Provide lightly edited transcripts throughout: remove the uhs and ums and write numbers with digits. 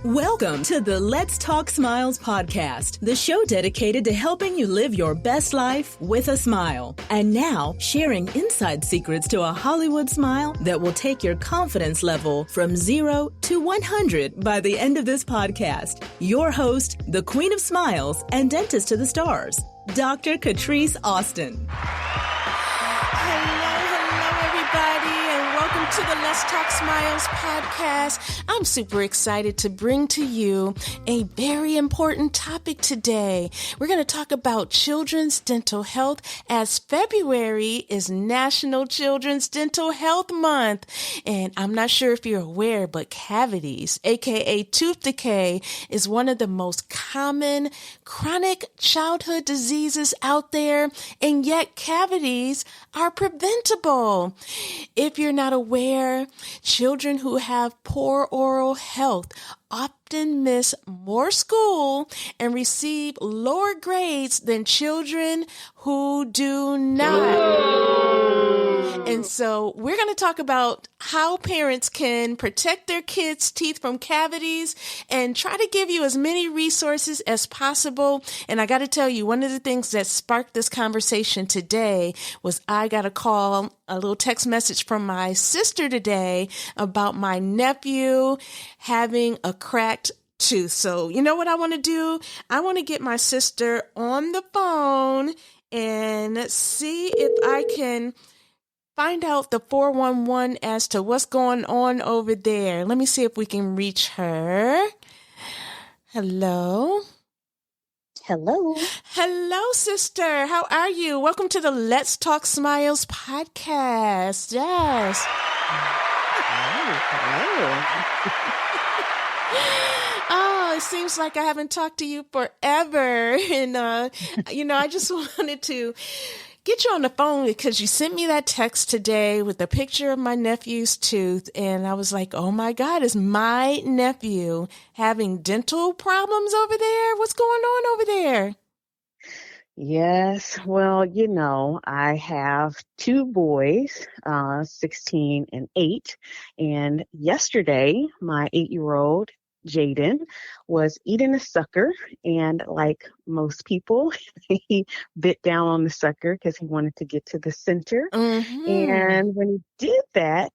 Welcome to the Let's Talk Smiles podcast, the show dedicated to helping you live your best life with a smile. And now, sharing inside secrets to a Hollywood smile that will take your confidence level from 0 to 100 by the end of this podcast. Your host, the Queen of Smiles and Dentist to the Stars, Dr. Catrice Austin. Welcome to the Let's Talk Smiles podcast. I'm super excited to bring to you a very important topic today. We're going to talk about children's dental health, as February is National Children's Dental Health Month. And I'm not sure if you're aware, but cavities, aka tooth decay, is one of the most common chronic childhood diseases out there. And yet cavities are preventable. If you're not aware, children who have poor oral health often miss more school and receive lower grades than children who do not. And so we're going to talk about how parents can protect their kids' teeth from cavities and try to give you as many resources as possible. And I got to tell you, one of the things that sparked this conversation today was I got a little text message from my sister today about my nephew having a cracked tooth. So you know what I want to do? I want to get my sister on the phone and see if I can find out the 411 as to what's going on over there. Let me see if we can reach her. Hello. Hello. Hello, sister. How are you? Welcome to the Let's Talk Smiles podcast. Yes. Hello. Oh, it seems like I haven't talked to you forever. And, I just wanted to get you on the phone because you sent me that text today with a picture of my nephew's tooth. And I was like, oh my God, is my nephew having dental problems over there? What's going on over there? Yes. Well, I have two boys, 16 and 8. And yesterday, my 8-year-old Jaden was eating a sucker, and like most people, he bit down on the sucker because he wanted to get to the center. Mm-hmm. And when he did that,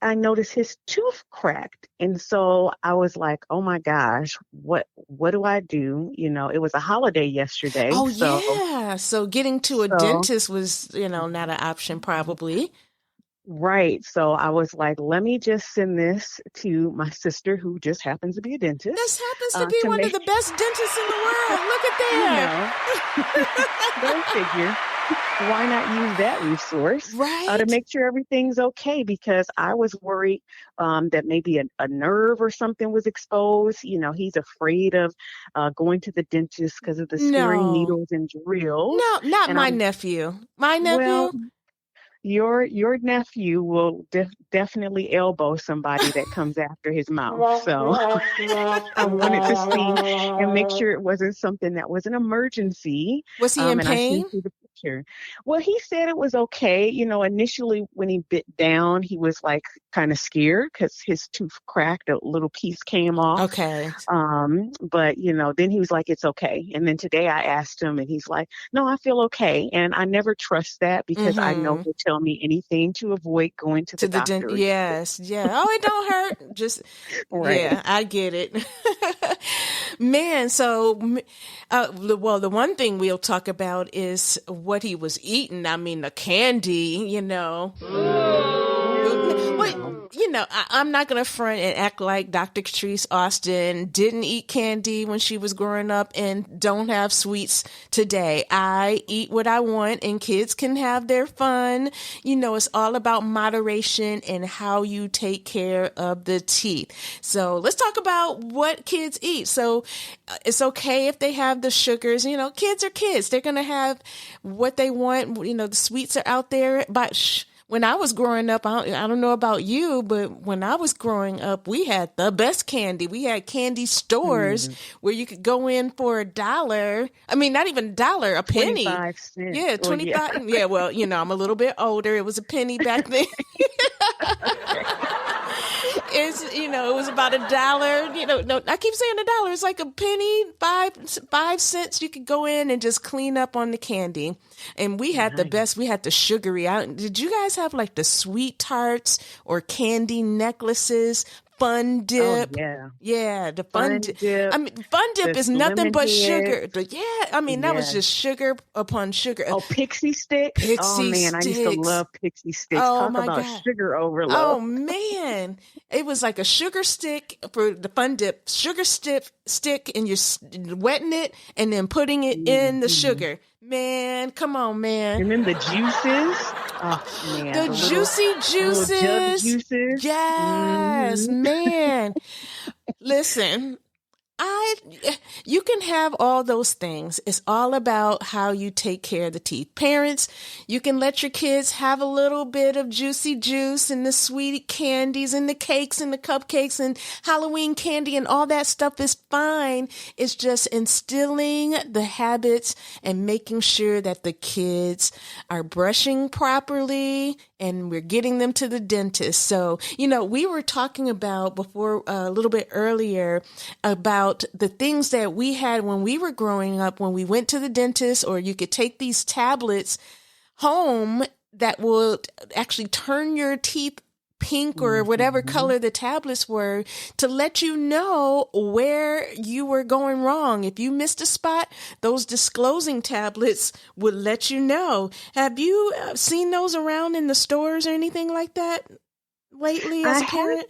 I noticed his tooth cracked. And so I was like, oh my gosh, what do I do? It was a holiday yesterday. Oh, yeah. So getting to a dentist was, not an option probably. Right. So I was like, let me just send this to my sister, who just happens to be a dentist. This happens to be one of the best dentists in the world. Look at that. Go figure. Why not use that resource to make sure everything's okay? Because I was worried that maybe a nerve or something was exposed. He's afraid of going to the dentist because of the scary needles and drills. No, not my nephew. My nephew? Well, your nephew will definitely elbow somebody that comes after his mouth. So I wanted to see and make sure it wasn't something that was an emergency. Was he in pain? I sent you the picture. Well, he said it was okay. Initially when he bit down, he was like kind of scared because his tooth cracked, a little piece came off. Okay. But then he was like, it's okay. And then today I asked him and he's like, no, I feel okay. And I never trust that because I know he'll tell me anything to avoid going to the doctor. Yes. Yeah. Oh, it don't hurt. Just, yeah, I get it. Man. So, the one thing we'll talk about is what he was eating. I mean, the candy, I'm not going to front and act like Dr. Catrice Austin didn't eat candy when she was growing up and don't have sweets today. I eat what I want and kids can have their fun. It's all about moderation and how you take care of the teeth. So let's talk about what kids eat. So it's okay if they have the sugars. Kids are kids. They're going to have what they want. The sweets are out there, but when I was growing up, I don't know about you, but when I was growing up, we had the best candy. We had candy stores where you could go in for $1. I mean, not even $1, a penny. 25 cents. Yeah, 25. Yeah, well, I'm a little bit older. It was a penny back then. It's, you know, it was about $1. You know, no, I keep saying $1. It's like a penny, 5 cents. You could go in and just clean up on the candy. And we had the best. We had the sugary out. Did you guys have like the sweet tarts or candy necklaces? Fun Dip. Oh, yeah. Yeah, the Fun Dip. I mean, Fun Dip is nothing but sugar. Yeah, I mean, that was just sugar upon sugar. Oh, Pixie Sticks. Oh, man, Sticks. I used to love Pixie Sticks. Oh, Talk my about God. sugar overload. Oh, man. It was like a sugar stick for the Fun Dip. Sugar stick, and you're wetting it and then putting it in the sugar. Man, come on, man. And then the juices. Oh, man. The juicy juices. Little jug juices. Yes, man. Listen, you can have all those things. It's all about how you take care of the teeth. Parents, you can let your kids have a little bit of juicy juice and the sweet candies and the cakes and the cupcakes and Halloween candy and all that stuff is fine. It's just instilling the habits and making sure that the kids are brushing properly and we're getting them to the dentist. So, you know, we were talking about before a little bit earlier about the things that we had when we were growing up, when we went to the dentist, or you could take these tablets home that would actually turn your teeth pink or whatever color the tablets were to let you know where you were going wrong. If you missed a spot, those disclosing tablets would let you know. Have you seen those around in the stores or anything like that lately as a parent?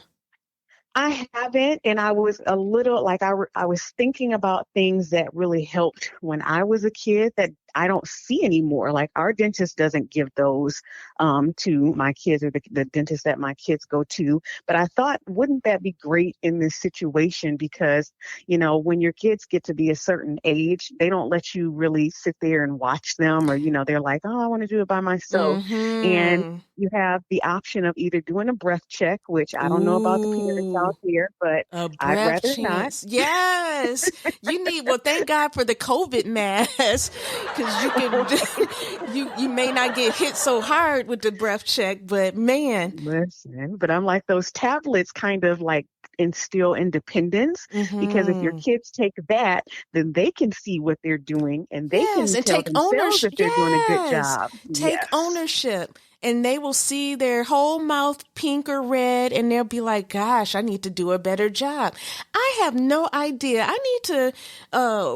I haven't, and I was a little like I was thinking about things that really helped when I was a kid that I don't see anymore. Like our dentist doesn't give those to my kids or the dentist that my kids go to. But I thought, wouldn't that be great in this situation? Because, you know, when your kids get to be a certain age, they don't let you really sit there and watch them, or, you know, they're like, oh, I want to do it by myself. And you have the option of either doing a breath check, which I don't know about the parents out here, but I'd rather not. Yes. You need, well, thank God for the COVID mask. You can, you may not get hit so hard with the breath check, but man. Listen, but I'm like, those tablets kind of like instill independence, because if your kids take that, then they can see what they're doing and they can tell take themselves ownership. if they're doing a good job. Take ownership. And they will see their whole mouth pink or red, and they'll be like, gosh, I need to do a better job. I have no idea. I need to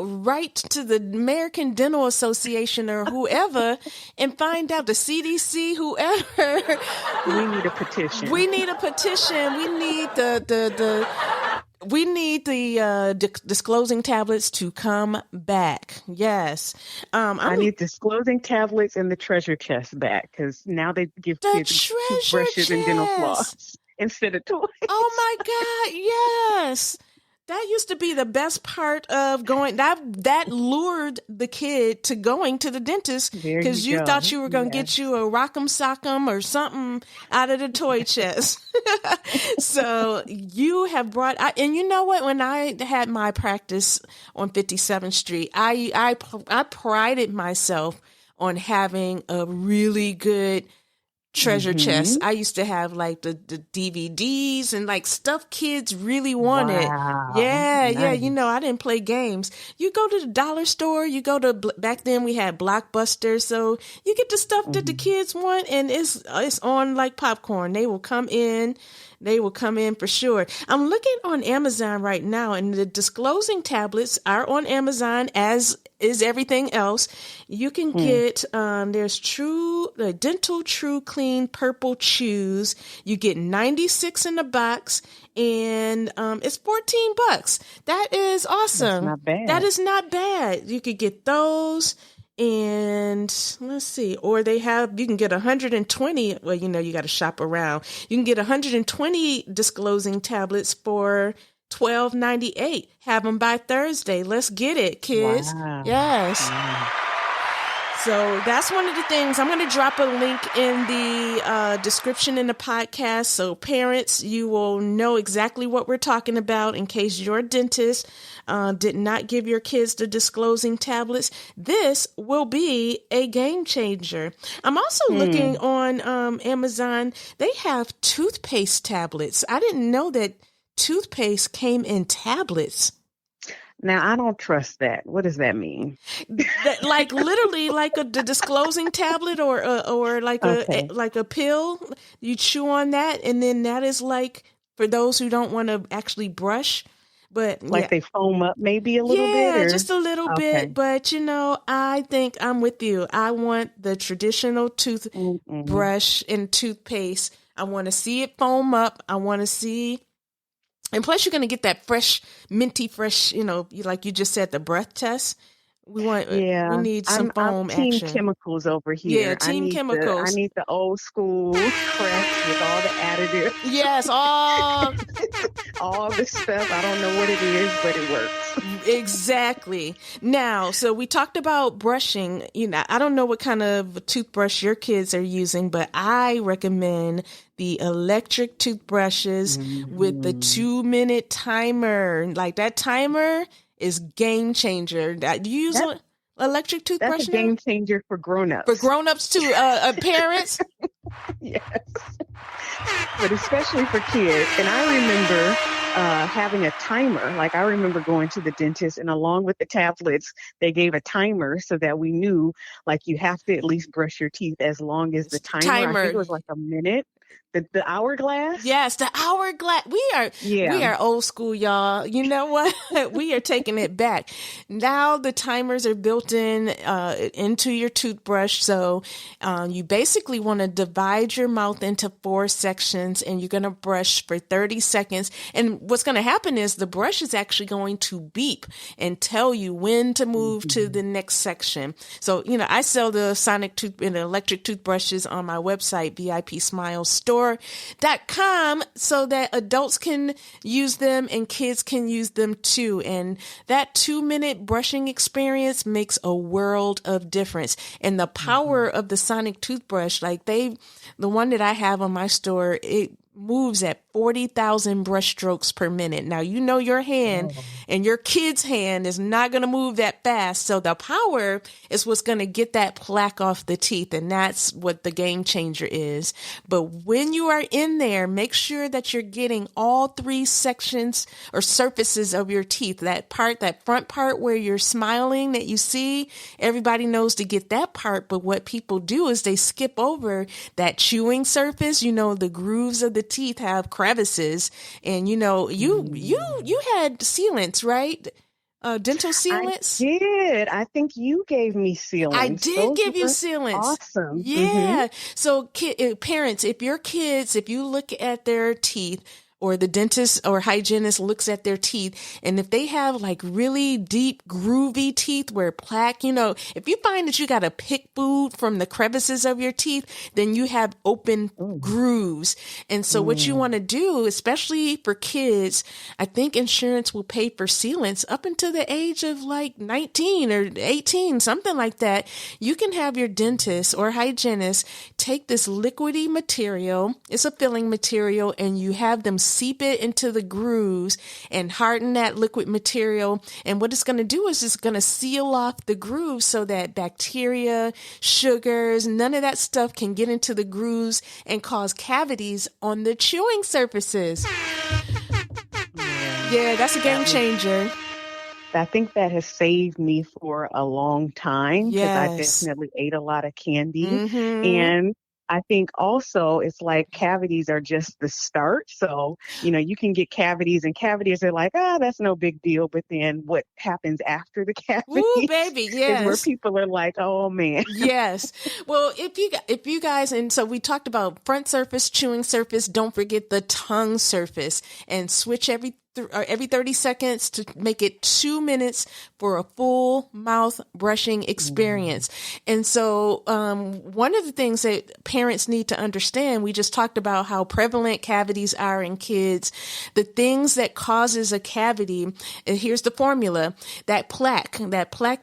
write to the American Dental Association or whoever and find out, the CDC, whoever. We need a petition. We need a petition. We need we need the disclosing tablets to come back. Yes. I need disclosing tablets and the treasure chest back, because now they give kids toothbrushes and dental floss instead of toys. Oh my God. Yes. That used to be the best part of going. That lured the kid to going to the dentist, because you thought you were going to get you a rock'em sock'em or something out of the toy chest. So you have brought, and you know what? When I had my practice on 57th Street, I prided myself on having a really good treasure chest. I used to have like the DVDs and like stuff kids really wanted. Wow. Yeah. You know, I didn't play games. You go to the dollar store, you go to, back then we had Blockbuster. So you get the stuff that the kids want, and it's on like popcorn. They will come in for sure. I'm looking on Amazon right now, and the disclosing tablets are on Amazon, as is everything else. You can get, there's the Dental True Clean Purple Chews. You get 96 in the box, and it's $14. That is awesome. That's not bad. That is not bad. You could get those. And let's see, or you can get 120. Well, you know, you got to shop around. You can get 120 disclosing tablets for $12.98. Have them by Thursday. Let's get it, kids. Wow. Yes. Wow. So that's one of the things. I'm going to drop a link in the description in the podcast. So parents, you will know exactly what we're talking about in case your dentist did not give your kids the disclosing tablets. This will be a game changer. I'm also looking on Amazon. They have toothpaste tablets. I didn't know that toothpaste came in tablets. Now, I don't trust that. What does that mean? Like literally like the disclosing tablet or like a pill. You chew on that, and then that is like for those who don't want to actually brush. But like they foam up maybe a little bit? Yeah, just a little bit. But, I think I'm with you. I want the traditional toothbrush and toothpaste. I want to see it foam up. I want to see. And plus, you're going to get that fresh, minty fresh, like you just said, the breath test. We need some foam team action. Chemicals over here. Yeah, team chemicals. I need the old school fresh with all the additives. Yes, all the stuff. I don't know what it is, but it works. Exactly. Now, so we talked about brushing. I don't know what kind of toothbrush your kids are using, but I recommend the electric toothbrushes with the 2-minute timer. Like that timer is game changer. Do you use electric toothbrush? That's a game changer for grown-ups. For grown-ups too, parents? Yes. But especially for kids. And I remember having a timer. Like I remember going to the dentist, and along with the tablets, they gave a timer so that we knew like you have to at least brush your teeth as long as the timer. I think it was like a minute. The hourglass? Yes, the hourglass. We are old school, y'all. You know what? We are taking it back. Now the timers are built into your toothbrush. So you basically want to divide your mouth into 4 sections, and you're going to brush for 30 seconds. And what's going to happen is the brush is actually going to beep and tell you when to move to the next section. So, I sell the sonic and electric toothbrushes on my website, VIPSmilesStore.com, so that adults can use them and kids can use them too. And that 2-minute brushing experience makes a world of difference. And the power of the sonic toothbrush, like the one that I have on my store, it moves at 40,000 brush strokes per minute. Now, your hand and your kid's hand is not going to move that fast. So the power is what's going to get that plaque off the teeth. And that's what the game changer is. But when you are in there, make sure that you're getting all 3 sections or surfaces of your teeth. That front part where you're smiling that you see, everybody knows to get that part. But what people do is they skip over that chewing surface. The grooves of the teeth have crevices, and you had sealants, right? Dental sealants. I did. I think you gave me sealants. I did give you sealants. Awesome. Yeah. So parents, if you look at their teeth, or the dentist or hygienist looks at their teeth, and if they have like really deep groovy teeth where plaque, if you find that you got to pick food from the crevices of your teeth, then you have open grooves. And so what you want to do, especially for kids, I think insurance will pay for sealants up until the age of like 19 or 18, something like that. You can have your dentist or hygienist take this liquidy material, it's a filling material, and you have them seep it into the grooves and harden that liquid material. And what it's going to do is it's going to seal off the grooves so that bacteria, sugars, none of that stuff can get into the grooves and cause cavities on the chewing surfaces. Yeah, that's a game changer. I think that has saved me for a long time because I definitely ate a lot of candy. And I think also it's like cavities are just the start. So, you can get cavities, and cavities are like, that's no big deal. But then what happens after the cavities? Ooh, baby, yes. Is where people are like, oh man. Yes. Well, if you guys, and so we talked about front surface, chewing surface, don't forget the tongue surface, and switch every 30 seconds to make it 2 minutes for a full mouth brushing experience. And so one of the things that parents need to understand, we just talked about how prevalent cavities are in kids. The things that causes a cavity, and here's the formula, that plaque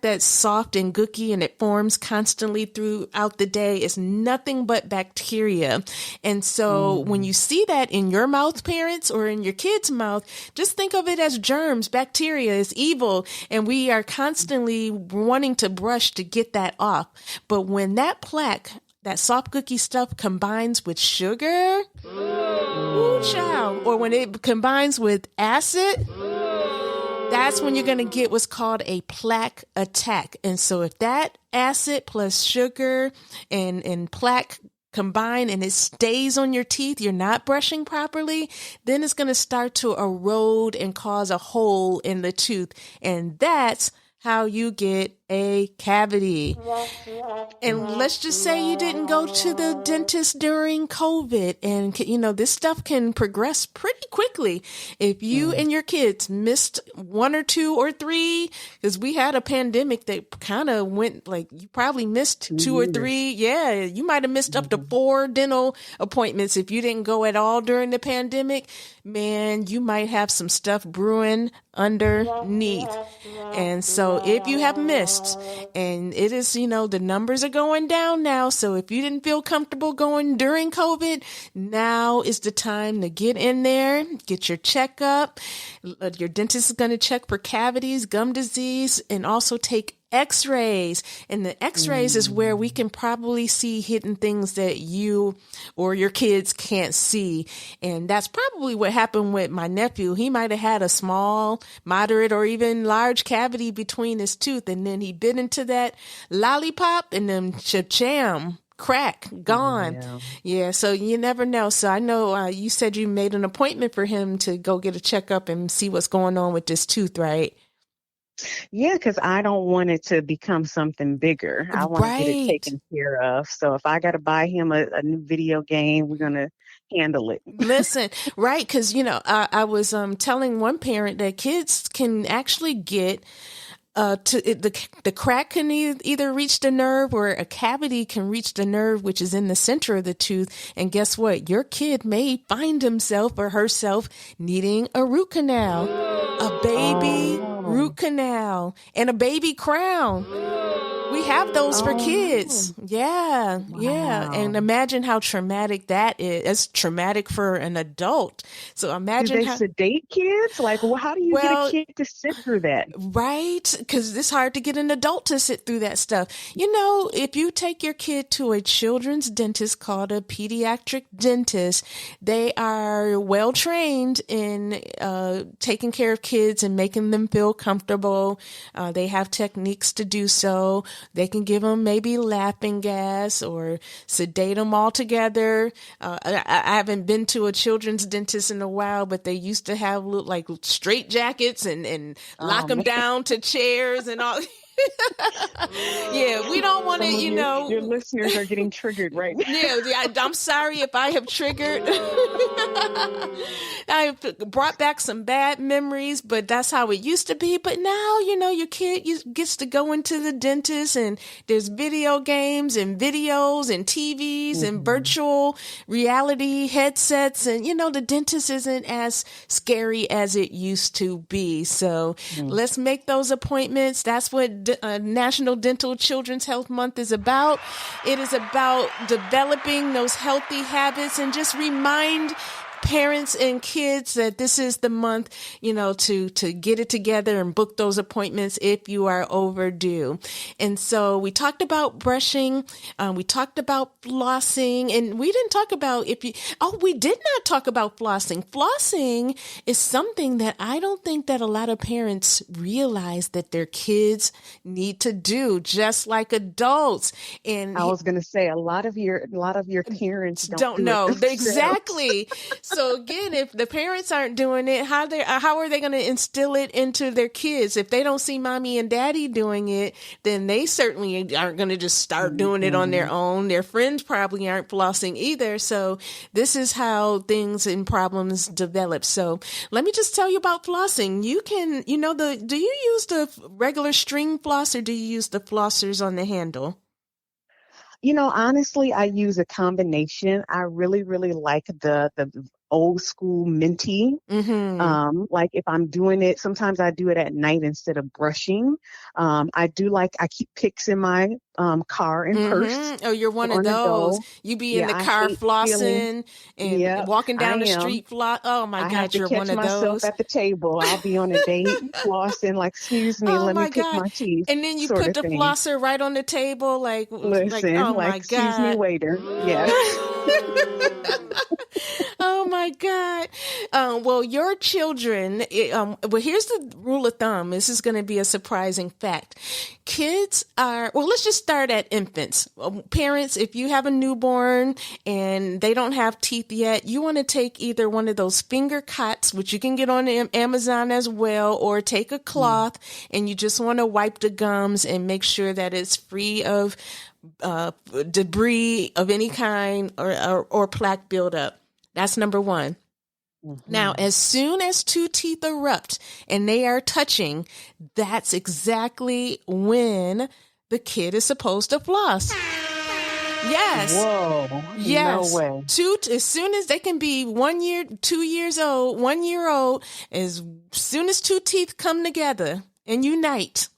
that's soft and gooky and it forms constantly throughout the day is nothing but bacteria. And so when you see that in your mouth, parents, or in your kid's mouth, just think of it as germs. Bacteria is evil, and we are constantly wanting to brush to get that off. But when that plaque, that soft cookie stuff combines with sugar, ooh, child, or when it combines with acid, that's when you're going to get what's called a plaque attack. And so if that acid plus sugar and plaque combine and it stays on your teeth, you're not brushing properly, then it's going to start to erode and cause a hole in the tooth. And that's how you get a cavity. And let's just say you didn't go to the dentist during COVID, and this stuff can progress pretty quickly. If you and your kids missed 1 or 2 or 3, because we had a pandemic that kind of went like, you probably missed 2 or 3. Yeah, you might have missed up to 4 dental appointments if you didn't go at all during the pandemic. Man, you might have some stuff brewing underneath. And so if you have missed, and it is, the numbers are going down now. So if you didn't feel comfortable going during COVID, now is the time to get in there, get your checkup. Your dentist is going to check for cavities, gum disease, and also take X-rays. And the X-rays is where we can probably see hidden things that you or your kids can't see. And that's probably what happened with my nephew. He might have had a small, moderate, or even large cavity between his tooth. And then he bit into that lollipop and then cha-cham. Crack, gone. Yeah, so you never know. So I know you said you made an appointment for him to go get a checkup and see what's going on with this tooth, right? Yeah, because I don't want it to become something bigger. I want to get it taken care of. So if I got to buy him a new video game, we're going to handle it. Listen, right, because, I was telling one parent that kids can actually get the crack can either reach the nerve, or a cavity can reach the nerve, which is in the center of the tooth. And guess what? Your kid may find himself or herself needing a root canal, a baby root canal, and a baby crown. We have those for kids. Yeah. Wow. Yeah. And imagine how traumatic that is. It's traumatic for an adult. So imagine do they sedate kids? Like, how do you get a kid to sit through that? Right. Because it's hard to get an adult to sit through that stuff. If you take your kid to a children's dentist called a pediatric dentist, they are well trained in taking care of kids and making them feel comfortable. They have techniques to do so. They can give them maybe laughing gas or sedate them altogether. I haven't been to a children's dentist in a while, but they used to have like straight jackets and lock them down to chairs and all. Yeah, we don't want to, Your listeners are getting triggered right now. Yeah, I'm sorry if I have triggered. I have brought back some bad memories, but that's how it used to be. But now, your kid gets to go into the dentist, and there's video games and videos and TVs and virtual reality headsets. And, the dentist isn't as scary as it used to be. So let's make those appointments. That's what National Dental Children's Health Month is about. It is about developing those healthy habits and just remind parents and kids that this is the month, to get it together and book those appointments if you are overdue. And so we talked about brushing, we talked about flossing, and we didn't talk about we did not talk about flossing. Flossing is something that I don't think that a lot of parents realize that their kids need to do, just like adults. And I was going to say, a lot of your parents don't know. Exactly. So again, if the parents aren't doing it, how are they going to instill it into their kids? If they don't see mommy and daddy doing it, then they certainly aren't going to just start doing it on their own. Their friends probably aren't flossing either. So this is how things and problems develop. So let me just tell you about flossing. You can, do you use the regular string floss or do you use the flossers on the handle? Honestly, I use a combination. I really, really like the old school minty. Like if I'm doing it, sometimes I do it at night instead of brushing. I keep picks in my car and purse. Oh, you're one of those. You be in the car flossing and walking down the street Oh my God, you're one of those. I have to catch myself at the table. I'll be on a date flossing, like, excuse me, let me pick my teeth. And then you put the flosser right on the table, listen, oh my God. Excuse me, waiter. Yeah. Oh my God. Well, your children, here's the rule of thumb. This is going to be a surprising fact. Kids let's just start at infants. Parents, if you have a newborn and they don't have teeth yet, you want to take either one of those finger cots, which you can get on Amazon as well, or take a cloth and you just want to wipe the gums and make sure that it's free of debris of any kind or plaque buildup. That's number one. Now, as soon as two teeth erupt and they are touching, that's exactly when the kid is supposed to floss. Yes. Whoa. Yes. No way. As soon as they can be 1 year, 2 years old, 1 year old, as soon as two teeth come together and unite.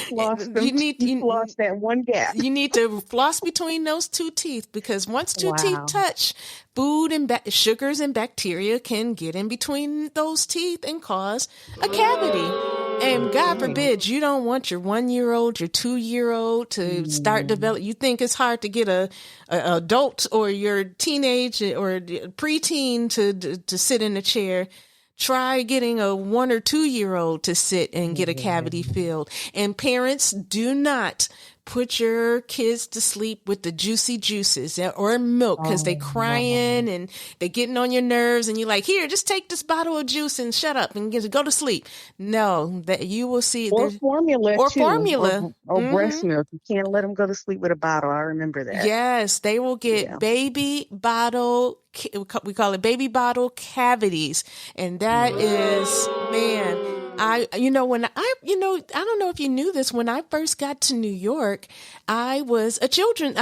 Floss that one gap. You need to floss between those two teeth because once two teeth touch, food and sugars and bacteria can get in between those teeth and cause a cavity. And God forbid, you don't want your 1 year old, your 2 year old to start developing. You think it's hard to get a adult or your teenage or preteen to sit in a chair. Try getting a 1 or 2 year old to sit and get a cavity filled. And parents, do not put your kids to sleep with the juicy juices or milk because they crying and they getting on your nerves and you're like, here, just take this bottle of juice and shut up and go to sleep. No, that you will see. Or formula. Or breast milk. You can't let them go to sleep with a bottle. I remember that. Yes, they will get baby bottle. We call it baby bottle cavities. And that is, man, I don't know if you knew this, when I first got to New York, I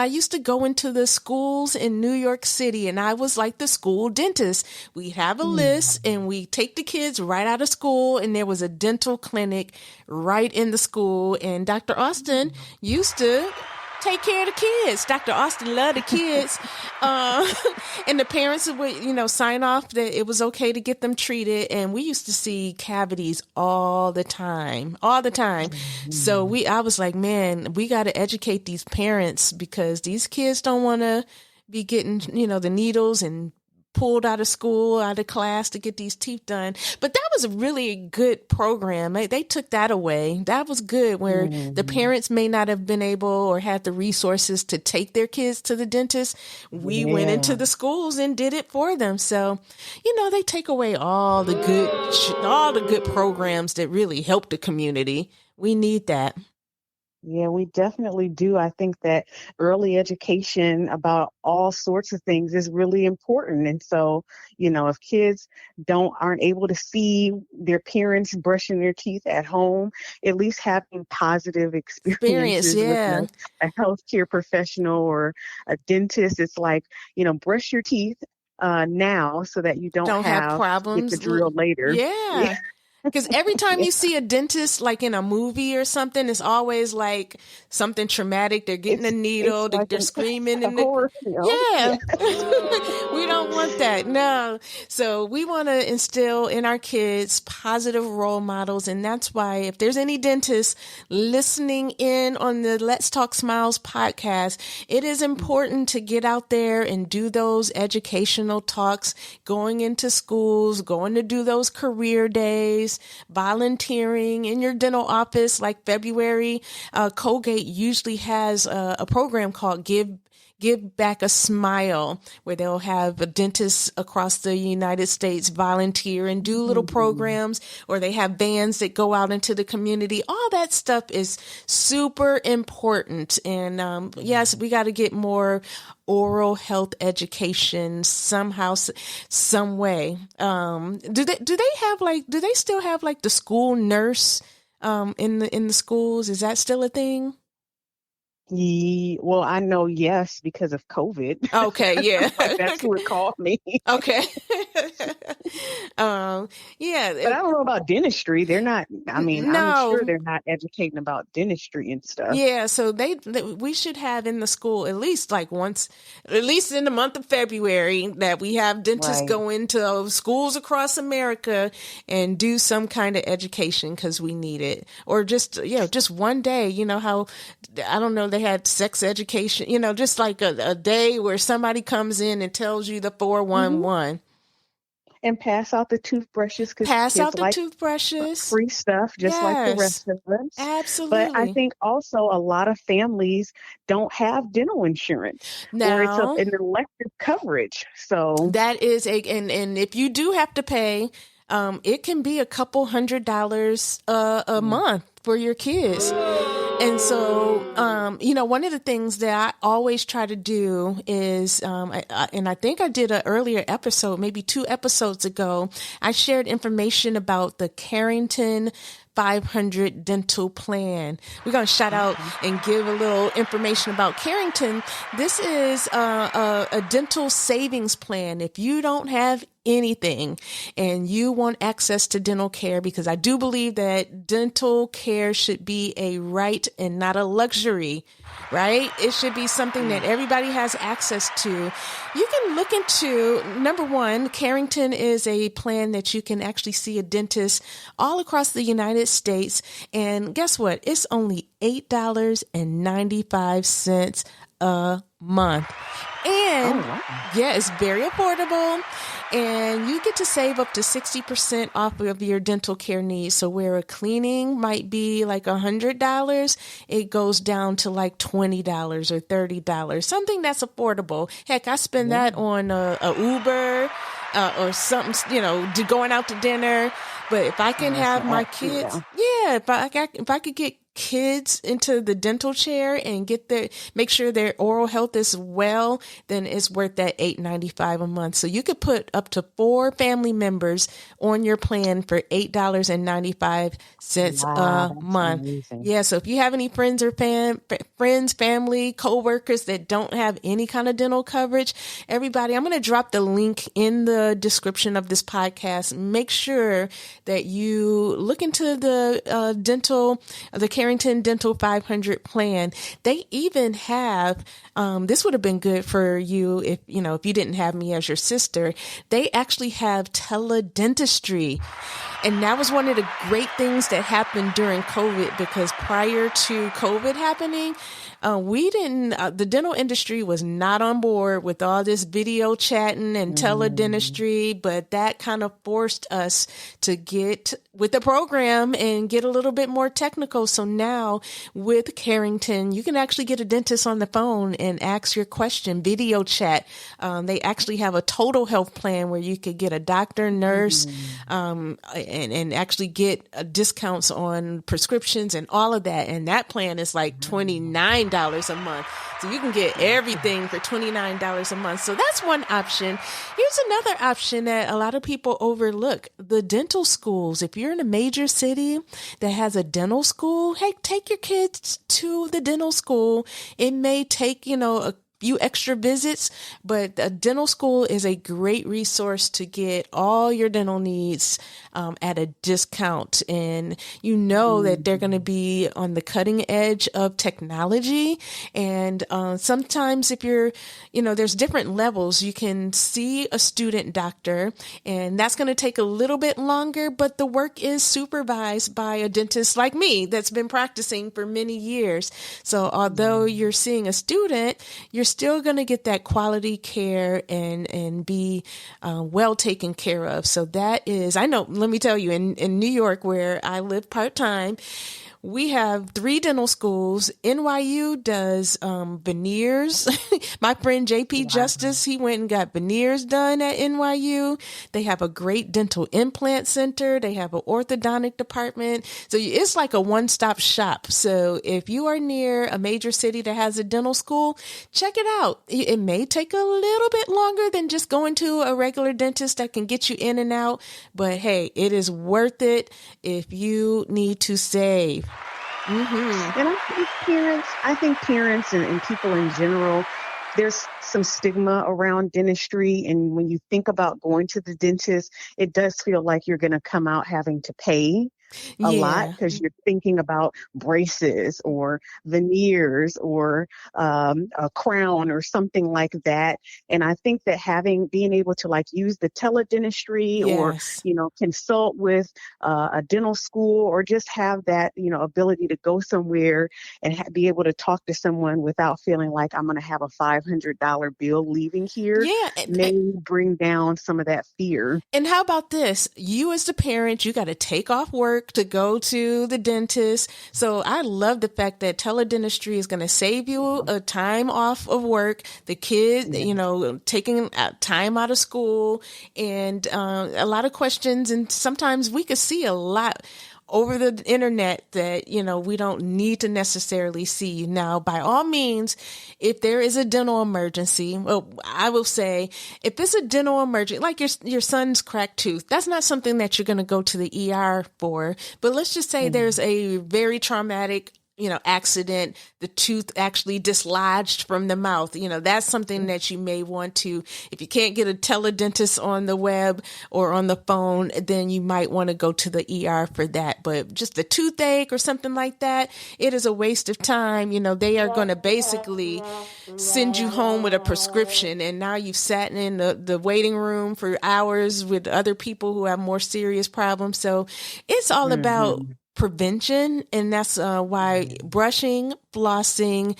used to go into the schools in New York City and I was like the school dentist. We have a list and we take the kids right out of school and there was a dental clinic right in the school and Dr. Austin used to take care of the kids. Dr. Austin loved the kids. And the parents would, sign off that it was okay to get them treated. And we used to see cavities all the time. So I was like, man, we got to educate these parents because these kids don't want to be getting, the needles and pulled out of school, out of class to get these teeth done. But that was a really good program. They took that away. That was good where the parents may not have been able or had the resources to take their kids to the dentist. We went into the schools and did it for them. So, they take away all the good programs that really help the community. We need that. Yeah, we definitely do. I think that early education about all sorts of things is really important. And so, if kids aren't able to see their parents brushing their teeth at home, at least having positive experiences with a healthcare professional or a dentist, it's like, brush your teeth now so that you don't have problems. Get the drill later. Yeah. Because every time you see a dentist, like in a movie or something, it's always like something traumatic. They're getting a needle, they're screaming. We don't want that. No. So we want to instill in our kids positive role models. And that's why if there's any dentists listening in on the Let's Talk Smiles podcast, it is important to get out there and do those educational talks, going into schools, going to do those career days, volunteering in your dental office. Like February, Colgate usually has a program called Give Give Back a Smile, where they'll have dentists across the United States volunteer and do little programs, or they have bands that go out into the community. All that stuff is super important. And yes, we got to get more oral health education somehow, some way. Do they still have like the school nurse in the schools? Is that still a thing? Well, I know yes because of COVID. Okay, yeah. That's who it called me. Okay. Yeah. But I don't know about dentistry. They're not, I mean, No. I'm sure they're not educating about dentistry and stuff. Yeah, so we should have in the school at least like once, at least in the month of February, that we have dentists go into schools across America and do some kind of education because we need it. Or just one day, how, I don't know, they had sex education, just like a day where somebody comes in and tells you the 411. And pass out the toothbrushes because toothbrushes, free stuff, just like the rest of us. Absolutely. But I think also a lot of families don't have dental insurance, or it's an elective coverage. So that is and if you do have to pay, it can be a couple $100 a month for your kids. And so, one of the things that I always try to do is, and I think I did an earlier episode, maybe 2 episodes ago, I shared information about the Carrington 500 dental plan. We're going to shout out and give a little information about Carrington. This is a dental savings plan. If you don't have anything and you want access to dental care, because I do believe that dental care should be a right and not a luxury, right? It should be something that everybody has access to. You can look into, number one, Carrington is a plan that you can actually see a dentist all across the United States. And guess what? It's only $8.95 a month. And yeah, it's very affordable. And you get to save up to 60% off of your dental care needs. So where a cleaning might be like $100, it goes down to like $20 or $30, something that's affordable. Heck, I spend that on a Uber or something, going out to dinner. But if I can have my kids, if I could get kids into the dental chair and make sure their oral health is well, then it's worth that $8.95 a month. So you could put up to 4 family members on your plan for $8.95 a month. Amazing. Yeah. So if you have any friends or family, coworkers that don't have any kind of dental coverage, everybody, I'm going to drop the link in the description of this podcast. Make sure that you look into the Carrington Dental 500 plan. They even have, this would have been good for you if you didn't have me as your sister. They actually have teledentistry. And that was one of the great things that happened during COVID, because prior to COVID happening, the dental industry was not on board with all this video chatting and teledentistry, but that kind of forced us to get with the program and get a little bit more technical. So now with Carrington, you can actually get a dentist on the phone and ask your question, video chat. They actually have a total health plan where you could get a doctor, nurse, and actually get discounts on prescriptions and all of that. And that plan is like $29 a month. So you can get everything for $29 a month. So that's one option. Here's another option that a lot of people overlook: the dental schools. If you're in a major city that has a dental school, hey, take your kids to the dental school. It may take, a few extra visits, but a dental school is a great resource to get all your dental needs at a discount. And that they're going to be on the cutting edge of technology. And sometimes if you're, there's different levels. You can see a student doctor, and that's going to take a little bit longer, but the work is supervised by a dentist like me that's been practicing for many years. So although you're seeing a student, you're still going to get that quality care and be well taken care of. So that is, I know, let me tell you, in New York, where I live part-time, We have 3 dental schools. NYU does veneers. My friend JP Justice, he went and got veneers done at NYU. They have a great dental implant center. They have an orthodontic department. So it's like a one-stop shop. So if you are near a major city that has a dental school, check it out. It may take a little bit longer than just going to a regular dentist that can get you in and out. But hey, it is worth it if you need to save. Mm-hmm. And I think parents and people in general, there's some stigma around dentistry. And when you think about going to the dentist, it does feel like you're going to come out having to pay a lot because you're thinking about braces or veneers or a crown or something like that. And I think that being able to like use the teledentistry or, consult with a dental school or just have that, ability to go somewhere and be able to talk to someone without feeling like I'm going to have a $500 bill leaving here may bring down some of that fear. And how about this? You as the parent, you got to take off work to go to the dentist. So I love the fact that teledentistry is going to save you a time off of work, the kid, taking time out of school and a lot of questions. And sometimes we could see a lot over the internet that, we don't need to necessarily see. Now, by all means, if there is a dental emergency, well, I will say if it's a dental emergency, like your son's cracked tooth, that's not something that you're going to go to the ER for. But let's just say there's a very traumatic accident, the tooth actually dislodged from the mouth. That's something that you may want to, if you can't get a teledentist on the web or on the phone, then you might want to go to the ER for that. But just a toothache or something like that, it is a waste of time. They are going to basically send you home with a prescription. And now you've sat in the waiting room for hours with other people who have more serious problems. So it's all about prevention, and that's why brushing, flossing,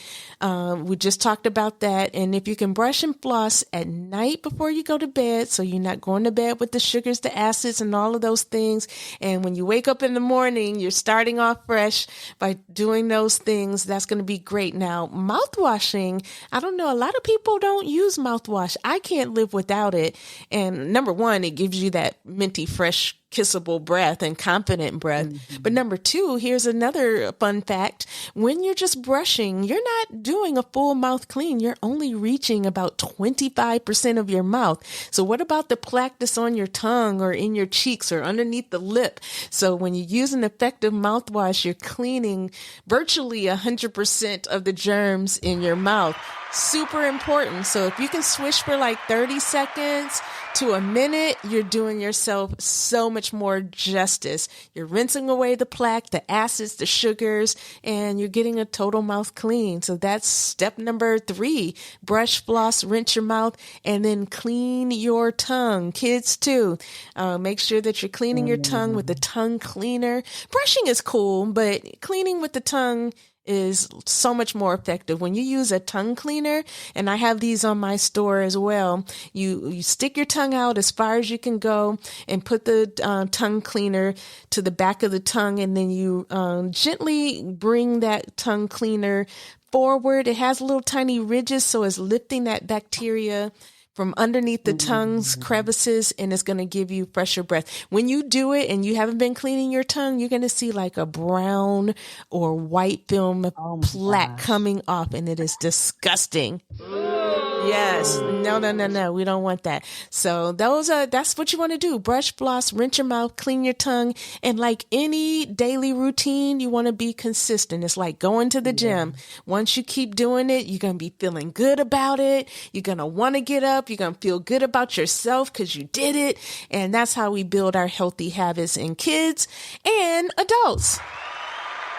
we just talked about that. And if you can brush and floss at night before you go to bed, so you're not going to bed with the sugars, the acids, and all of those things, and when you wake up in the morning, you're starting off fresh by doing those things, that's going to be great. Now, mouthwashing, I don't know, a lot of people don't use mouthwash. I can't live without it. And number one, it gives you that minty, fresh, kissable breath and confident breath. But number 2, here's another fun fact. When you're just brushing, you're not doing a full mouth clean. You're only reaching about 25% of your mouth. So what about the plaque that's on your tongue or in your cheeks or underneath the lip? So when you use an effective mouthwash, you're cleaning virtually 100% of the germs in your mouth. Super important. So if you can swish for like 30 seconds to a minute, you're doing yourself so much more justice. You're rinsing away the plaque, the acids, the sugars, and you're getting a total mouth clean. So that's step number 3. Brush, floss, rinse your mouth, and then clean your tongue. Kids too. Make sure that you're cleaning your tongue with the tongue cleaner. Brushing is cool, but cleaning with the tongue is so much more effective. When you use a tongue cleaner, and I have these on my store as well, you stick your tongue out as far as you can go and put the tongue cleaner to the back of the tongue, and then you gently bring that tongue cleaner forward. It has little tiny ridges, so it's lifting that bacteria from underneath the tongue's crevices, and it's going to give you fresher breath. When you do it and you haven't been cleaning your tongue, you're going to see like a brown or white film plaque coming off, and it is disgusting. Yes. No. We don't want that. So that's what you want to do. Brush, floss, rinse your mouth, clean your tongue. And like any daily routine, you want to be consistent. It's like going to the gym. Once you keep doing it, you're going to be feeling good about it. You're going to want to get up. You're going to feel good about yourself because you did it. And that's how we build our healthy habits in kids and adults.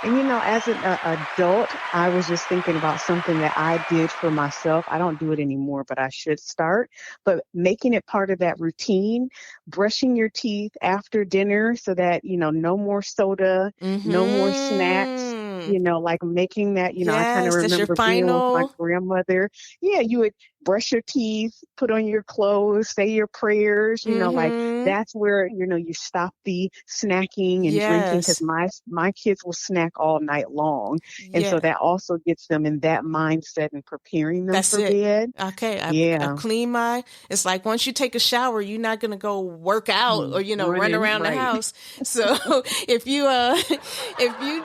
And as an adult, I was just thinking about something that I did for myself. I don't do it anymore, but I should start. But making it part of that routine, brushing your teeth after dinner so that, no more soda, no more snacks. Like making that, I kind of remember being with my grandmother. Yeah, you would brush your teeth, put on your clothes, say your prayers, like that's where, you stop the snacking and drinking, because my kids will snack all night long. And so that also gets them in that mindset and preparing them for bed. Okay. I clean it's like once you take a shower, you're not going to go work out or, run around the house. So if you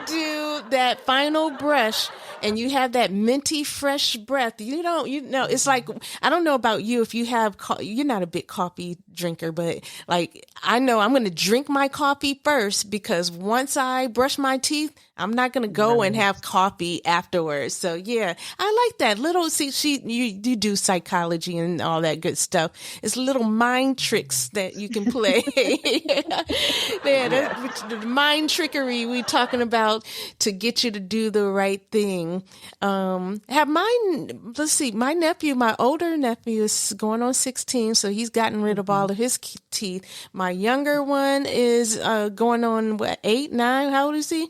do that final brush and you have that minty fresh breath, it's like, I don't know about you, if you have, you're not a big coffee drinker, but like, I know I'm going to drink my coffee first, because once I brush my teeth, I'm not going to go and have coffee afterwards. So yeah, I like that little, you do psychology and all that good stuff. It's little mind tricks that you can play. The mind trickery we talking about to get you to do the right thing. My older nephew is going on 16, so he's gotten rid of all of his teeth. My younger one is going on 8, 9. How old is he?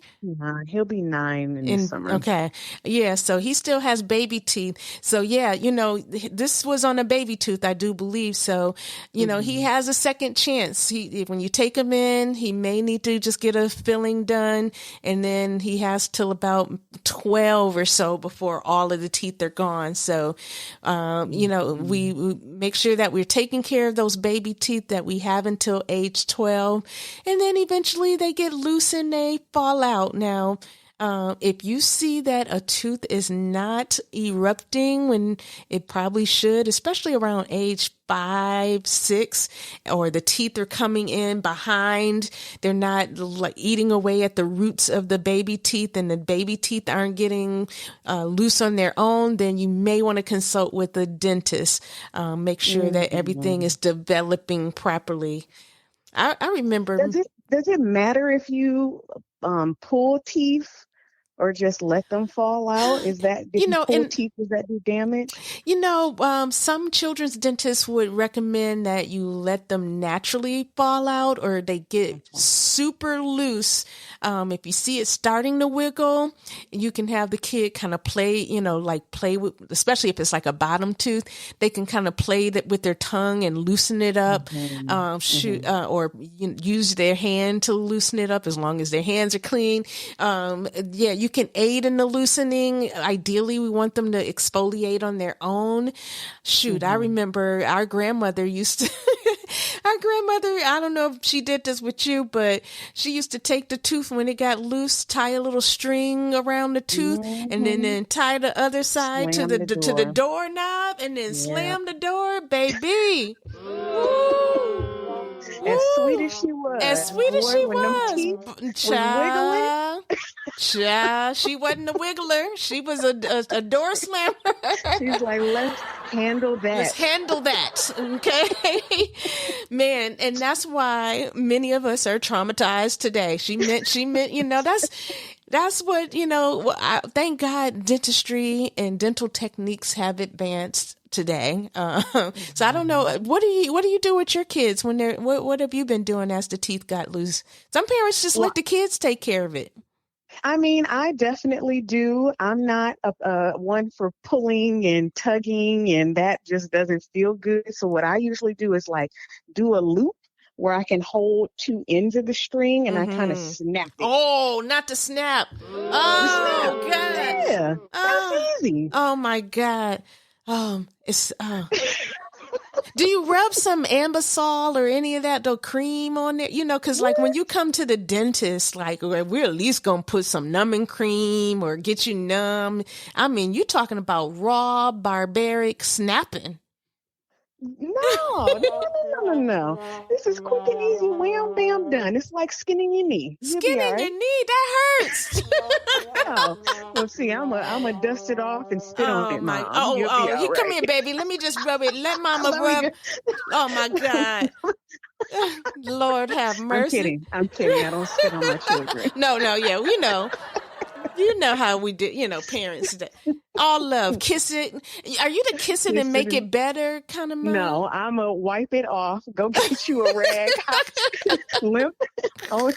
He'll be 9 in the summer. Okay. Yeah. So he still has baby teeth. So yeah, this was on a baby tooth, I do believe. So, he has a second chance. When you take him in, he may need to just get a filling done. And then he has till about 12 or so before all of the teeth are gone. So, we make sure that we're taking care of those baby teeth that we have until age 12. And then eventually they get loose and they fall out. Now, if you see that a tooth is not erupting when it probably should, especially around age 5, 6, or the teeth are coming in behind, they're not like eating away at the roots of the baby teeth, and the baby teeth aren't getting loose on their own, then you may want to consult with a dentist. Make sure that everything is developing properly. I remember. Does it matter if you pull teeth or just let them fall out? Is that, teeth, does that do damage? Some children's dentists would recommend that you let them naturally fall out, or they get super loose. If you see it starting to wiggle, you can have the kid kind of play with, especially if it's like a bottom tooth, they can kind of play that with their tongue and loosen it up, or use their hand to loosen it up, as long as their hands are clean. You can aid in the loosening. Ideally, we want them to exfoliate on their own. I remember our grandmother used to, I don't know if she did this with you, but she used to take the tooth when it got loose, tie a little string around the tooth, and then tie the other side to the doorknob, and then slam the door, baby. As sweet as she was. Child, she wasn't a wiggler. She was a door slammer. She's like, let's handle that. Let's handle that. Okay. Man, and that's why many of us are traumatized today. She meant, that's what, thank God dentistry and dental techniques have advanced today. So I don't know. What do you do with your kids when what have you been doing as the teeth got loose? Some parents just let the kids take care of it. I mean, I definitely do. I'm not one for pulling and tugging, and that just doesn't feel good. So what I usually do is like do a loop where I can hold 2 ends of the string and I kind of snap it. Oh, not the snap. Oh, God. Yeah, that's easy. Oh, my God. Do you rub some Ambisol or any of that cream on there? Because like when you come to the dentist, like we're at least going to put some numbing cream or get you numb. I mean, you're talking about raw, barbaric snapping. No. This is quick and easy. Wham, bam, done. It's like skinning your knee. Skinning your knee? That hurts. Wow. Well, see, I'm a dust it off and spit on it, Mom. Come here, baby. Let me just rub it. Let Mama rub. Oh, my God. Lord have mercy. I'm kidding. I don't spit on my children. No, yeah, we know. You know how we do, parents, all love, kiss it. Are you the kiss it and make it better kind of mom? No, I'm a wipe it off. Go get you a rag. Limp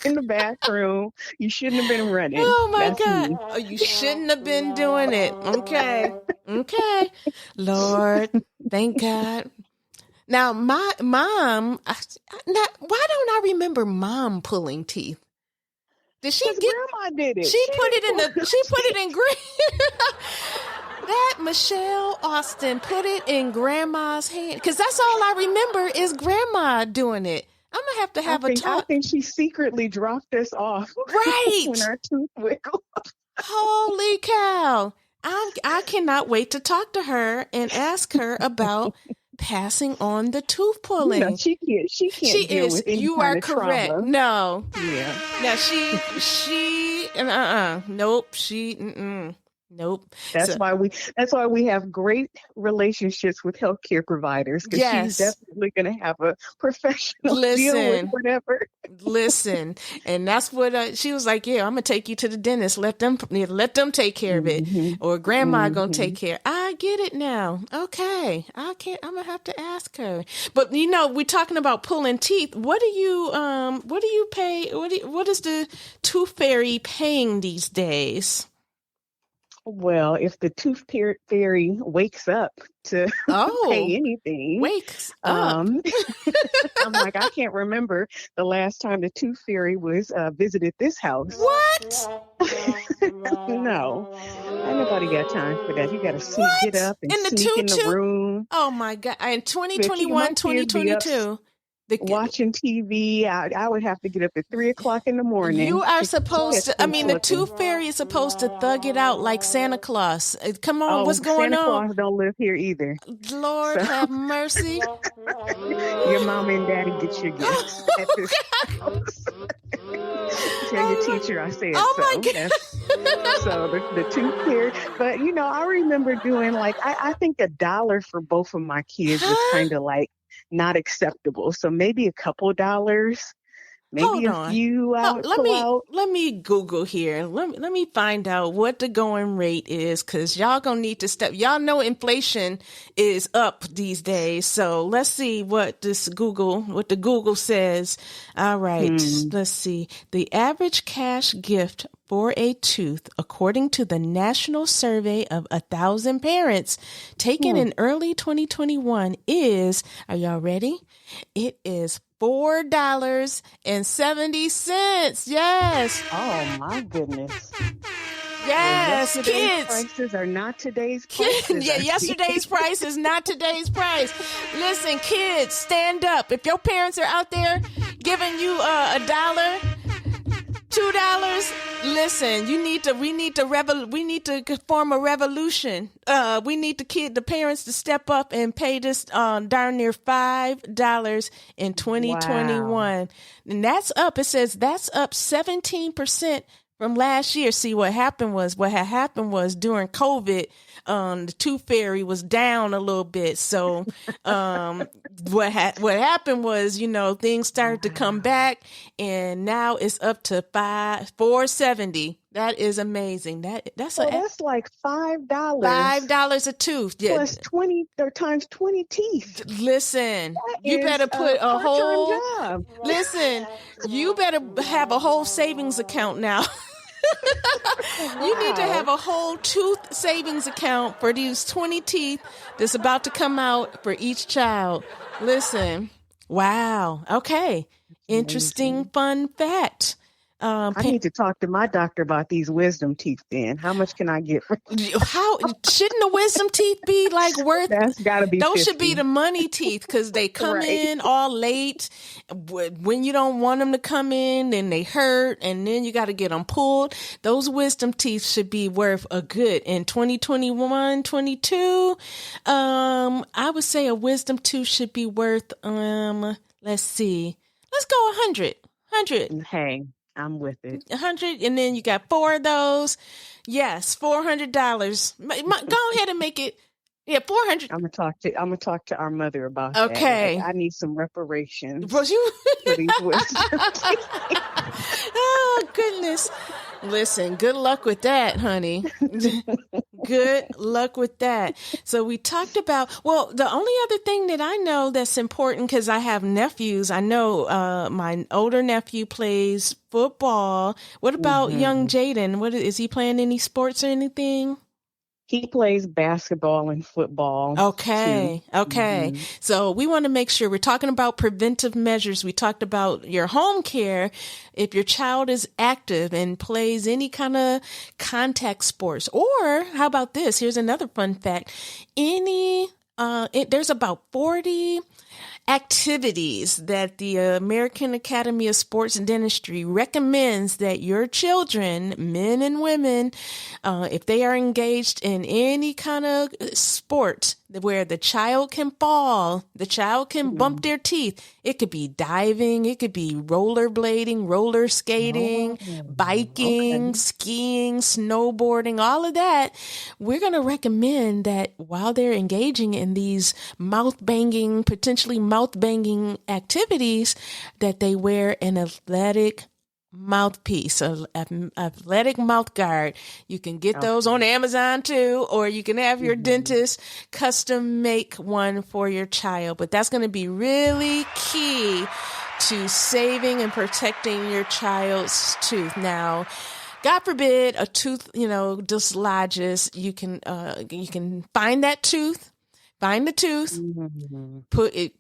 in the bathroom. You shouldn't have been running. Oh my That's God. me. Oh, you shouldn't have been doing it. Okay. Lord, thank God. Now, my mom, why don't I remember mom pulling teeth? Did she Grandma did it. She put it in that Michelle Austin put it in grandma's hand. Because that's all I remember is grandma doing it. I'm going to have a talk. I think she secretly dropped us off. Right. When our tooth wiggled. Holy cow. I cannot wait to talk to her and ask her about passing on the tooth pulling. No, she can't deal with any you kind are of correct. trauma. No. Yeah. Now nope. Nope. That's why we have great relationships with healthcare providers, because she's definitely going to have a professional deal with whatever. Listen, and that's what she was like. Yeah, I'm gonna take you to the dentist. Let them take care of it, or grandma gonna take care. I get it now. Okay, I'm gonna have to ask her. But we're talking about pulling teeth. What do you pay? What is the tooth fairy paying these days? Well, if the tooth fairy wakes up to pay anything, wakes up. I'm like, I can't remember the last time the tooth fairy was visited this house. What? No, ain't nobody got time for that. You got to get up and sneak in the room. Oh my God! In 2021, 2022. Watching TV, I would have to get up at 3:00 in the morning. You are supposed to. The tooth fairy is supposed to thug it out like Santa Claus. Come on, what's going Santa on? Claus don't live here either. Lord have mercy. Your mom and daddy get your gifts at this house. Tell your teacher I said so. My God. So the tooth fairy, but I remember doing I think $1 for both of my kids was kind of not acceptable. So maybe a couple dollars, maybe a few. Let me Google here. Let me find out what the going rate is, because y'all gonna need to step. Y'all know inflation is up these days. So let's see what the Google says. All right, let's see. The average cash gift for a tooth, according to the National Survey of 1,000 parents taken in early 2021, is, are y'all ready? It is $4.70. Yes. Oh my goodness. Yes, kids. Prices are not today's prices. Yeah, yesterday's price is not today's price. Listen, kids, stand up. If your parents are out there giving you $1, $2, listen, we need to form a revolution. We need the parents to step up and pay this darn near $5 in 2021. Wow. And that's up. It says that's up 17% from last year. See, what had happened was during COVID, the tooth fairy was down a little bit. So, what happened was, things started to come back, and now it's up to $4.70. That is amazing. That's like $5. $5 a tooth. Yeah. Plus 20 or times 20 teeth. Listen, you better put a whole job. Listen, you better have a whole savings account now. You need to have a whole tooth savings account for these 20 teeth that's about to come out for each child. Listen. Wow. Okay. Interesting fun fact. I need to talk to my doctor about these wisdom teeth then. How much can I get for How shouldn't the wisdom teeth be worth? That's gotta be those 50. Should be the money teeth, because they come in all late when you don't want them to come in, then they hurt, and then you got to get them pulled. Those wisdom teeth should be worth a good in 2021, 22. I would say a wisdom tooth should be worth let's see. Let's go 100. Hey, I'm with it. 100, and then you got 4 of those. Yes, $400. Go ahead and make it. Yeah, 400. I'm gonna talk to our mother about that. Like, Okay. I need some reparations Was you? for these wisdom teeth. Oh, goodness. Listen, good luck with that, honey. Good luck with that. So we talked about, well, the only other thing that I know that's important, because I have nephews. I know my older nephew plays football. What about young Jaden? What is he playing any sports or anything? He plays basketball and football Okay. too. Okay. So we want to make sure we're talking about preventive measures. We talked about your home care. If your child is active and plays any kind of contact sports, or how about this? Here's another fun fact. There's about 40 activities that the American Academy of Sports and Dentistry recommends that your children, men and women, if they are engaged in any kind of sport where the child can fall, the child can bump their teeth. It could be diving, it could be rollerblading, roller skating, biking, skiing, snowboarding, all of that. We're going to recommend that while they're engaging in these potentially mouth banging activities, that they wear an athletic mouthpiece, an athletic mouth guard. You can get those on Amazon too, or you can have your dentist custom make one for your child. But that's going to be really key to saving and protecting your child's tooth. Now, God forbid a tooth, dislodges. You can find that tooth. Find the tooth,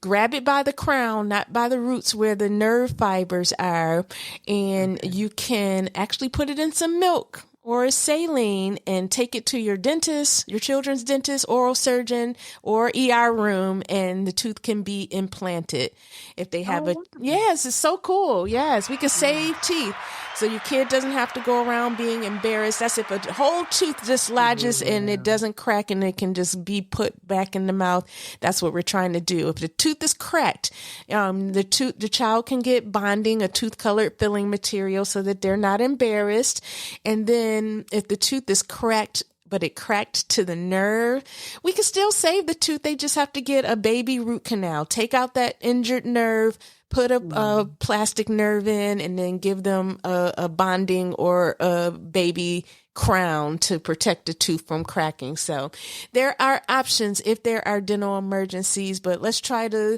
grab it by the crown, not by the roots where the nerve fibers are, and you can actually put it in some milk or a saline and take it to your dentist, your children's dentist, oral surgeon, or ER room, and the tooth can be implanted. If they have yes, it's so cool. Yes, we can save teeth. So your kid doesn't have to go around being embarrassed. That's if a whole tooth dislodges and it doesn't crack and it can just be put back in the mouth. That's what we're trying to do. If the tooth is cracked, the child can get bonding, a tooth colored filling material, so that they're not embarrassed. And then if the tooth is cracked, but it cracked to the nerve, we can still save the tooth. They just have to get a baby root canal, take out that injured nerve, put a plastic nerve in, and then give them a bonding or a baby crown to protect the tooth from cracking. So there are options if there are dental emergencies, but let's try to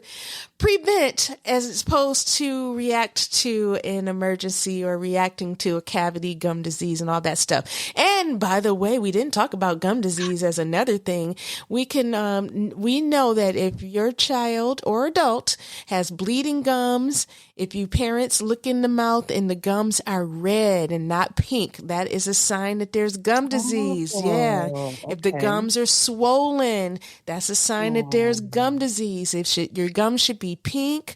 prevent as opposed to react to an emergency or reacting to a cavity, gum disease, and all that stuff. And by the way, we didn't talk about gum disease as another thing. We know that if your child or adult has bleeding gums, if you parents look in the mouth and the gums are red and not pink, that is a sign that there's gum disease. If the gums are swollen, that's a sign that there's gum disease. Your gums should be pink,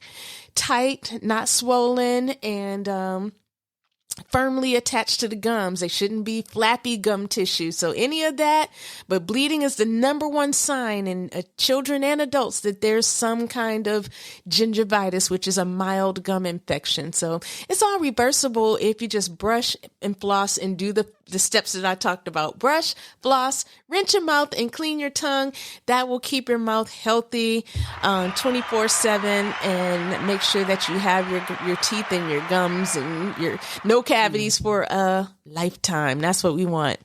tight, not swollen, and firmly attached to the gums. They shouldn't be flappy gum tissue. So any of that, but bleeding is the number one sign in children and adults that there's some kind of gingivitis, which is a mild gum infection. So it's all reversible if you just brush and floss and do the steps that I talked about. Brush, floss, rinse your mouth, and clean your tongue. That will keep your mouth healthy 24/7 and make sure that you have your teeth and your gums and your no cavities for a lifetime. That's what we want.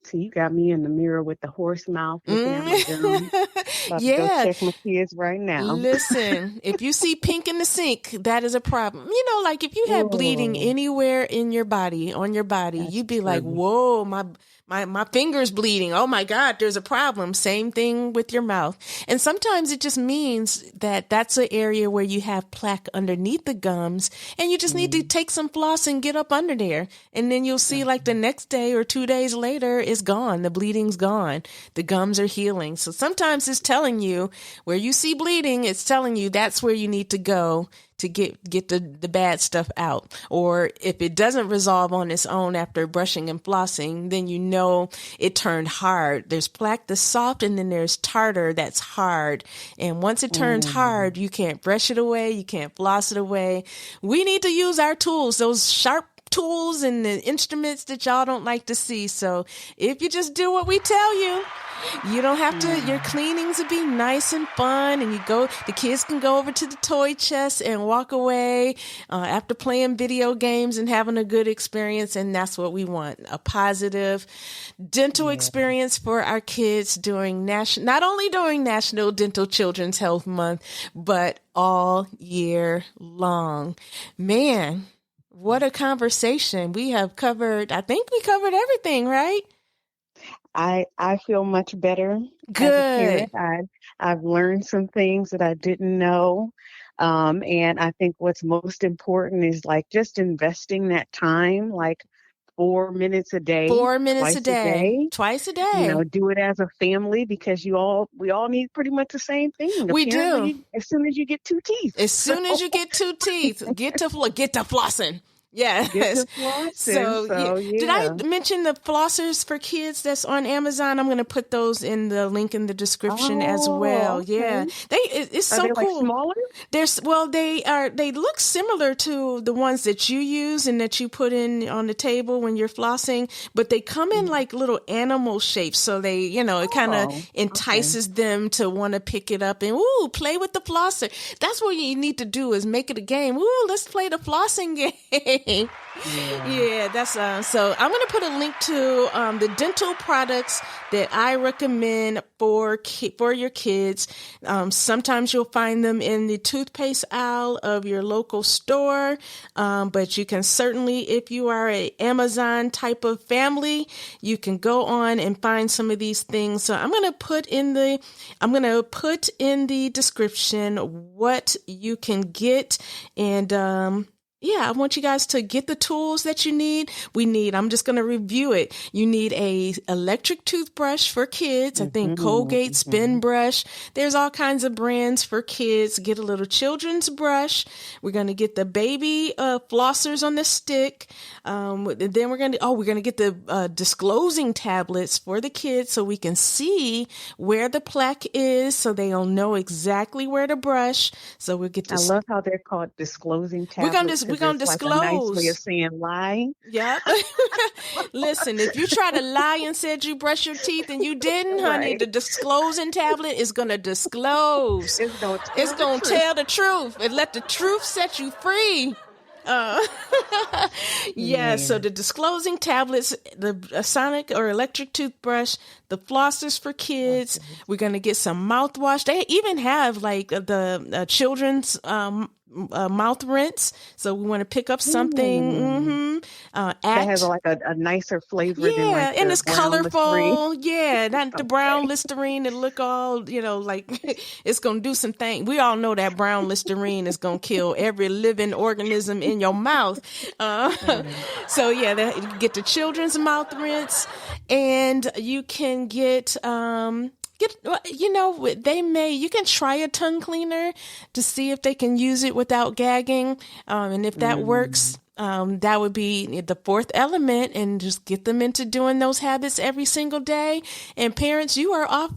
So you got me in the mirror with the horse mouth. About to go check my kids right now. Listen, if you see pink in the sink, that is a problem. Like if you had bleeding anywhere in your body, on your body, you'd be like, whoa, my finger's bleeding. Oh my God, there's a problem. Same thing with your mouth. And sometimes it just means that that's an area where you have plaque underneath the gums and you just need to take some floss and get up under there. And then you'll see like the next day or 2 days later, it's gone. The bleeding's gone. The gums are healing. So sometimes it's telling you where you see bleeding, it's telling you that's where you need to go to get the bad stuff out. Or if it doesn't resolve on its own after brushing and flossing, then you know it turned hard. There's plaque that's soft, and then there's tartar that's hard. And once it turns hard, you can't brush it away, you can't floss it away. We need to use our tools, those sharp tools and the instruments that y'all don't like to see. So if you just do what we tell you, you don't have to, your cleanings will be nice and fun, and the kids can go over to the toy chest and walk away after playing video games and having a good experience. And that's what we want, a positive dental experience for our kids during not only during National Dental Children's Health Month, but all year long. Man, what a conversation. I think we covered everything, right? I feel much better. Good. As a parent. I've learned some things that I didn't know. And I think what's most important is like just investing that time, like 4 minutes a day. 4 minutes a day. Twice a day. Do it as a family, because we all need pretty much the same thing. We do. As soon as you get 2 teeth. As soon as you get 2 teeth, get to flossing. Yes. So yeah. Did I mention the flossers for kids that's on Amazon? I'm going to put those in the link in the description as well. Okay. Yeah. It's so cool. Like smaller? They look similar to the ones that you use and that you put in on the table when you're flossing, but they come in like little animal shapes. So they, it kind of entices them to want to pick it up and play with the flosser. That's what you need to do, is make it a game. Let's play the flossing game. Yeah, that's so I'm going to put a link to the dental products that I recommend for your kids. Sometimes you'll find them in the toothpaste aisle of your local store, but you can certainly, if you are an Amazon type of family, you can go on and find some of these things. So I'm going to put in the description what you can get, and I want you guys to get the tools that you need. I'm just going to review it. You need a electric toothbrush for kids. I think Colgate Spin Brush. There's all kinds of brands for kids. Get a little children's brush. We're going to get the baby flossers on the stick. Then we're going to get the disclosing tablets for the kids, so we can see where the plaque is, so they'll know exactly where to brush. So we'll get this. I love how they're called disclosing tablets. We're going to disclose. Like a nice way of saying lie. Yep. Listen, if you try to lie and said you brush your teeth and you didn't, honey, the disclosing tablet is going to disclose. It's going to tell the truth and let the truth set you free. So the disclosing tablets, the sonic or electric toothbrush, the flossers for kids. We're going to get some mouthwash. They even have like the children's mouth rinse. So we want to pick up something that has like a nicer flavor. Yeah, than and it's colorful. Listerine. Yeah, not the brown Listerine that look all, like it's going to do some things. We all know that brown Listerine is going to kill every living organism in your mouth. So yeah, you get the children's mouth rinse, and you can get you can try a tongue cleaner to see if they can use it without gagging. And if that works, that would be the fourth element, and just get them into doing those habits every single day. And parents, you are off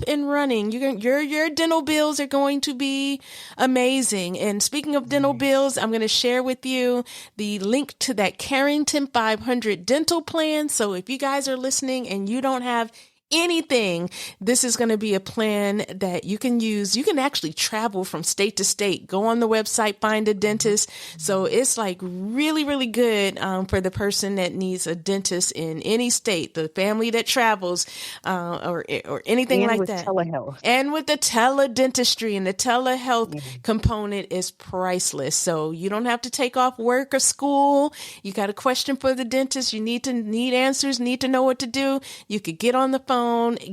and running. Your dental bills are going to be amazing. And speaking of dental bills, I'm going to share with you the link to that Carrington 500 dental plan. So if you guys are listening and you don't have anything, this is going to be a plan that you can use. You can actually travel from state to state, go on the website, find a dentist. So it's like really, really good for the person that needs a dentist in any state, the family that travels or anything and like with that. Telehealth. And with the teledentistry, and the telehealth component is priceless. So you don't have to take off work or school. You got a question for the dentist, you need answers, need to know what to do. You could get on the phone,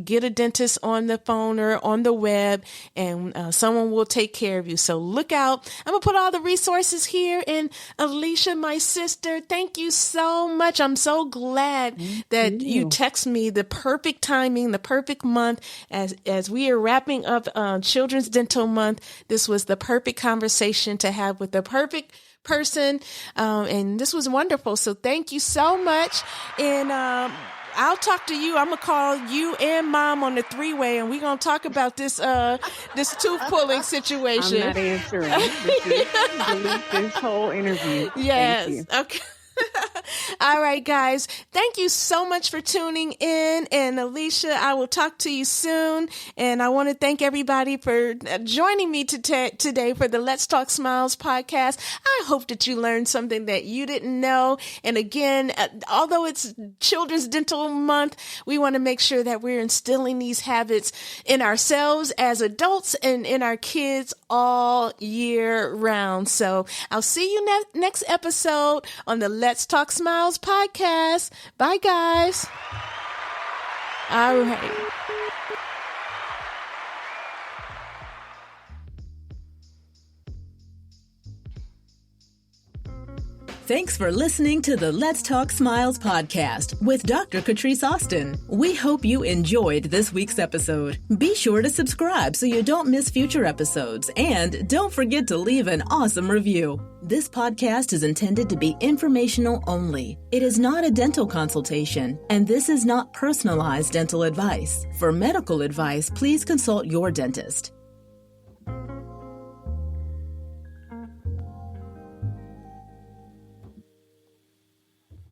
get a dentist on the phone or on the web, and someone will take care of you. So look out. I'm going to put all the resources here. And Alicia, my sister, thank you so much. I'm so glad that you text me the perfect timing, the perfect month as we are wrapping up Children's Dental Month. This was the perfect conversation to have with the perfect person. And this was wonderful. So thank you so much. And I'll talk to you. I'm going to call you and Mom on the three-way, and we're going to talk about this this tooth pulling situation. I'm not answering. Delete this whole interview. Yes. Thank you. Okay. All right, guys. Thank you so much for tuning in. And Alicia, I will talk to you soon. And I want to thank everybody for joining me today for the Let's Talk Smiles podcast. I hope that you learned something that you didn't know. And again, although it's Children's Dental Month, we want to make sure that we're instilling these habits in ourselves as adults and in our kids all year round. So I'll see you next episode on the Let's Talk Smiles podcast. Bye, guys. All right. Thanks for listening to the Let's Talk Smiles podcast with Dr. Catrice Austin. We hope you enjoyed this week's episode. Be sure to subscribe so you don't miss future episodes, and don't forget to leave an awesome review. This podcast is intended to be informational only. It is not a dental consultation, and this is not personalized dental advice. For medical advice, please consult your dentist.